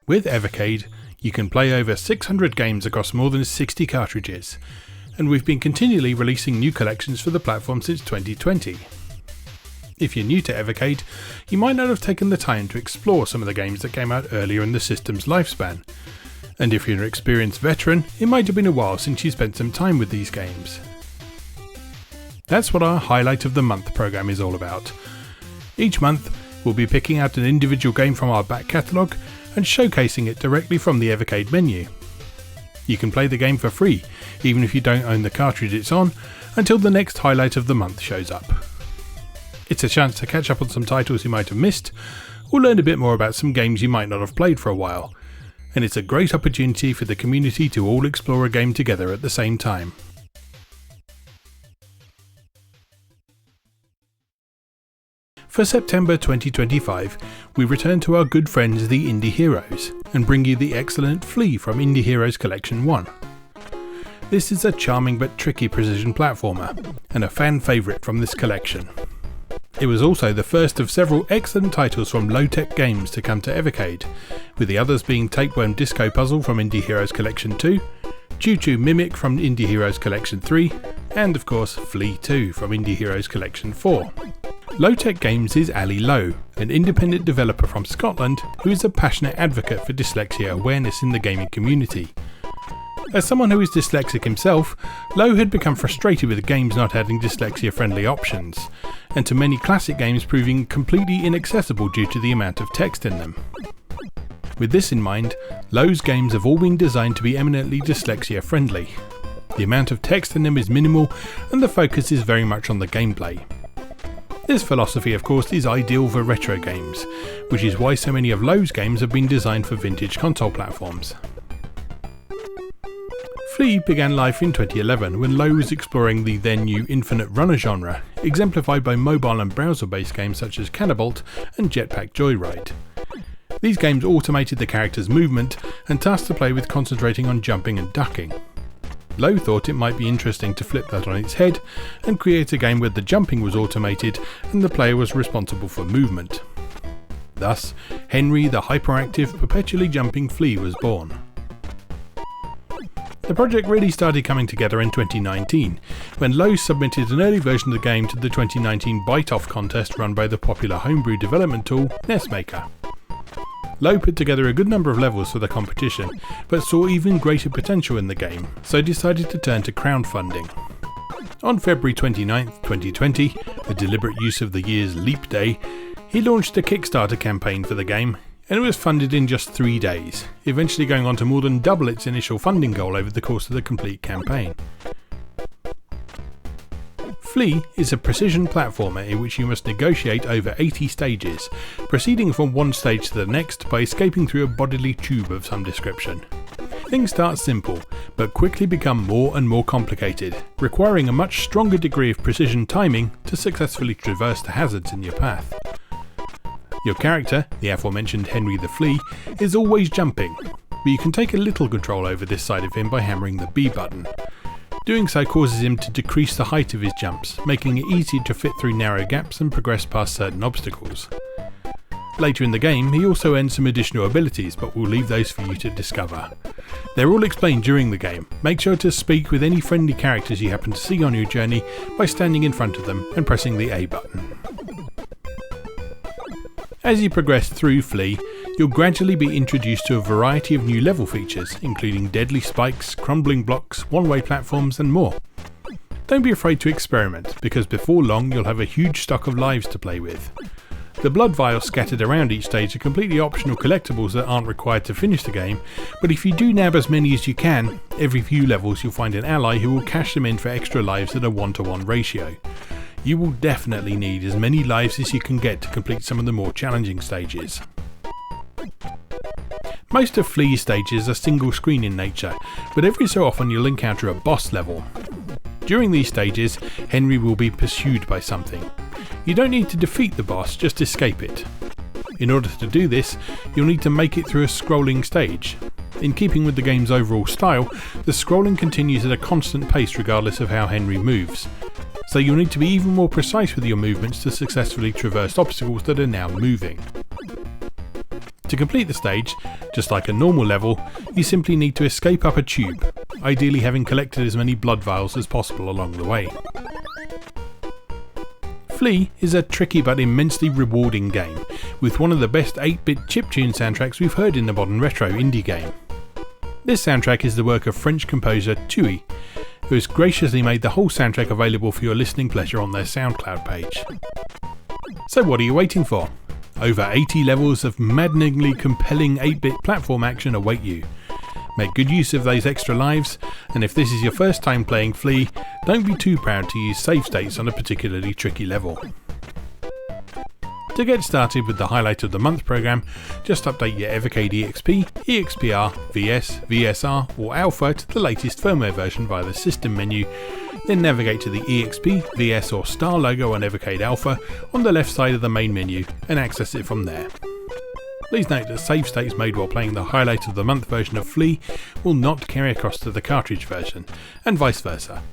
With Evercade, you can play over 600 games across more than 60 cartridges, and we've been continually releasing new collections for the platform since 2020. If you're new to Evercade, you might not have taken the time to explore some of the games that came out earlier in the system's lifespan, and if you're an experienced veteran, it might have been a while since you spent some time with these games. That's what our Highlight of the Month program is all about. Each month, we'll be picking out an individual game from our back catalogue and showcasing it directly from the Evercade menu. You can play the game for free, even if you don't own the cartridge it's on, until the next Highlight of the Month shows up. It's a chance to catch up on some titles you might have missed, or learn a bit more about some games you might not have played for a while, and it's a great opportunity for the community to all explore a game together at the same time. For September 2025, we return to our good friends the Indie Heroes, and bring you the excellent Flea from Indie Heroes Collection 1. This is a charming but tricky precision platformer, and a fan favourite from this collection. It was also the first of several excellent titles from Lowtek Games to come to Evercade, with the others being Tapeworm Disco Puzzle from Indie Heroes Collection 2, Choo Choo Mimic from Indie Heroes Collection 3, and of course Flea 2 from Indie Heroes Collection 4. Lowtek Games is Ali Lowe, an independent developer from Scotland who is a passionate advocate for dyslexia awareness in the gaming community. As someone who is dyslexic himself, Lowe had become frustrated with games not having dyslexia-friendly options, and to many classic games proving completely inaccessible due to the amount of text in them. With this in mind, Lowe's games have all been designed to be eminently dyslexia-friendly. The amount of text in them is minimal, and the focus is very much on the gameplay. This philosophy, of course, is ideal for retro games, which is why so many of Lowe's games have been designed for vintage console platforms. Flea began life in 2011 when Lowe was exploring the then new infinite runner genre, exemplified by mobile and browser-based games such as Cannabalt and Jetpack Joyride. These games automated the character's movement and tasked the player with concentrating on jumping and ducking. Lowe thought it might be interesting to flip that on its head and create a game where the jumping was automated and the player was responsible for movement. Thus, Henry the hyperactive, perpetually jumping Flea was born. The project really started coming together in 2019, when Lowe submitted an early version of the game to the 2019 Bite-Off contest run by the popular homebrew development tool NestMaker. Lowe put together a good number of levels for the competition, but saw even greater potential in the game, so decided to turn to crowdfunding. On February 29, 2020, a deliberate use of the year's leap day, he launched a Kickstarter campaign for the game, and it was funded in just 3 days, eventually going on to more than double its initial funding goal over the course of the complete campaign. Flea is a precision platformer in which you must negotiate over 80 stages, proceeding from one stage to the next by escaping through a bodily tube of some description. Things start simple, but quickly become more and more complicated, requiring a much stronger degree of precision timing to successfully traverse the hazards in your path. Your character, the aforementioned Henry the Flea, is always jumping, but you can take a little control over this side of him by hammering the B button. Doing so causes him to decrease the height of his jumps, making it easier to fit through narrow gaps and progress past certain obstacles. Later in the game, he also earns some additional abilities, but we'll leave those for you to discover. They're all explained during the game. Make sure to speak with any friendly characters you happen to see on your journey by standing in front of them and pressing the A button. As you progress through Flea, you'll gradually be introduced to a variety of new level features, including deadly spikes, crumbling blocks, one-way platforms and more. Don't be afraid to experiment, because before long you'll have a huge stock of lives to play with. The blood vials scattered around each stage are completely optional collectibles that aren't required to finish the game, but if you do nab as many as you can, every few levels you'll find an ally who will cash them in for extra lives at a 1-to-1 ratio. You will definitely need as many lives as you can get to complete some of the more challenging stages. Most of Flea's stages are single screen in nature, but every so often you'll encounter a boss level. During these stages, Henry will be pursued by something. You don't need to defeat the boss, just escape it. In order to do this, you'll need to make it through a scrolling stage. In keeping with the game's overall style, the scrolling continues at a constant pace regardless of how Henry moves. So you'll need to be even more precise with your movements to successfully traverse obstacles that are now moving. To complete the stage, just like a normal level, you simply need to escape up a tube, ideally having collected as many blood vials as possible along the way. Flea is a tricky but immensely rewarding game, with one of the best 8-bit chiptune soundtracks we've heard in the modern retro indie game. This soundtrack is the work of French composer Tui, who has graciously made the whole soundtrack available for your listening pleasure on their SoundCloud page. So what are you waiting for? Over 80 levels of maddeningly compelling 8-bit platform action await you. Make good use of those extra lives, and if this is your first time playing Flea, don't be too proud to use save states on a particularly tricky level. To get started with the Highlight of the Month programme, just update your Evercade EXP, EXPR, VS, VSR or Alpha to the latest firmware version via the System menu, then navigate to the EXP, VS or Star logo on Evercade Alpha on the left side of the main menu and access it from there. Please note that save states made while playing the Highlight of the Month version of Flea will not carry across to the cartridge version, and vice versa.